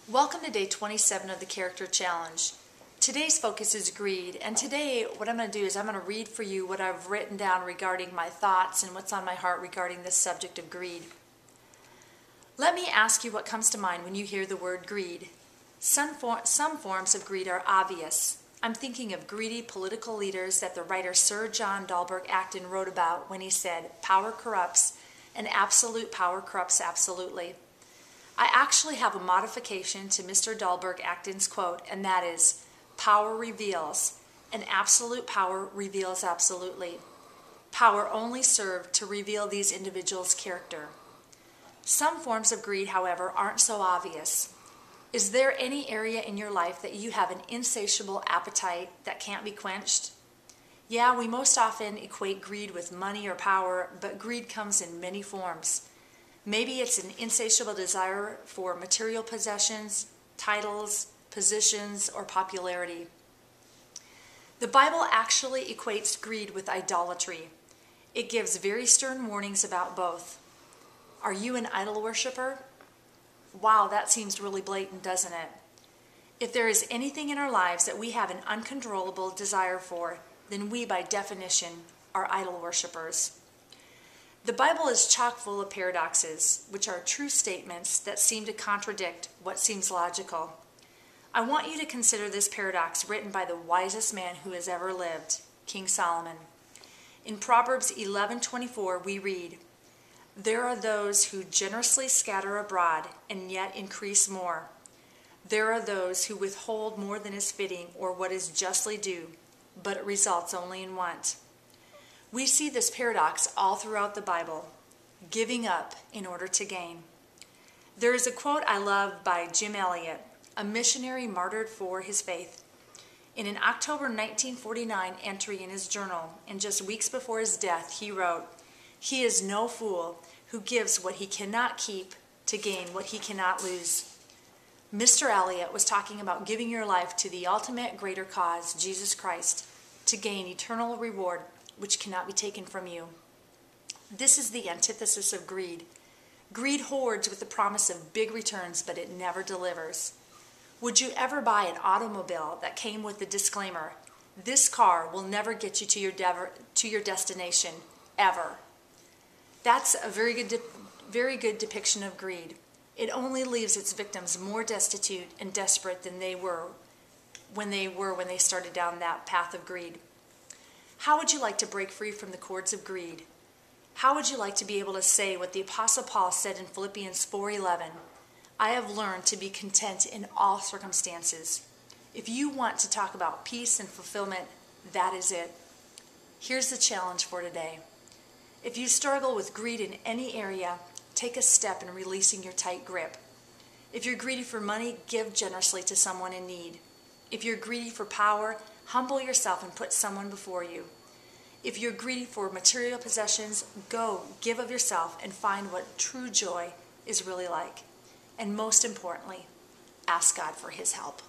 Welcome to day 27 of the Character Challenge. Today's focus is greed, and today what I'm going to do is I'm going to read for you what I've written down regarding my thoughts and what's on my heart regarding this subject of greed. Let me ask you what comes to mind when you hear the word greed. Some forms of greed are obvious. I'm thinking of greedy political leaders that the writer Sir John Dalberg Acton wrote about when he said, "Power corrupts, and absolute power corrupts absolutely." I actually have a modification to Mr. Dalberg Acton's quote, and that is, "Power reveals, and absolute power reveals absolutely. Power only served to reveal these individuals' character." Some forms of greed, however, aren't so obvious. Is there any area in your life that you have an insatiable appetite that can't be quenched? Yeah, we most often equate greed with money or power, but greed comes in many forms. Maybe it's an insatiable desire for material possessions, titles, positions, or popularity. The Bible actually equates greed with idolatry. It gives very stern warnings about both. Are you an idol worshiper? Wow, that seems really blatant, doesn't it? If there is anything in our lives that we have an uncontrollable desire for, then we, by definition, are idol worshipers. The Bible is chock full of paradoxes, which are true statements that seem to contradict what seems logical. I want you to consider this paradox written by the wisest man who has ever lived, King Solomon. In Proverbs 11:24, we read, "There are those who generously scatter abroad and yet increase more. There are those who withhold more than is fitting or what is justly due, but it results only in want." We see this paradox all throughout the Bible, giving up in order to gain. There is a quote I love by Jim Elliot, a missionary martyred for his faith. In an October 1949 entry in his journal, and just weeks before his death, he wrote, "He is no fool who gives what he cannot keep to gain what he cannot lose." Mr. Elliot was talking about giving your life to the ultimate greater cause, Jesus Christ, to gain eternal reward which cannot be taken from you. This is the antithesis of greed. Greed hoards with the promise of big returns, but it never delivers. Would you ever buy an automobile that came with the disclaimer, "This car will never get you to your destination, ever"? That's a very good depiction of greed. It only leaves its victims more destitute and desperate than they were when they started down that path of greed. How would you like to break free from the cords of greed? How would you like to be able to say what the Apostle Paul said in Philippians 4:11, "I have learned to be content in all circumstances"? If you want to talk about peace and fulfillment, that is it. Here's the challenge for today. If you struggle with greed in any area, take a step in releasing your tight grip. If you're greedy for money, give generously to someone in need. If you're greedy for power, humble yourself and put someone before you. If you're greedy for material possessions, go, give of yourself, and find what true joy is really like. And most importantly, ask God for His help.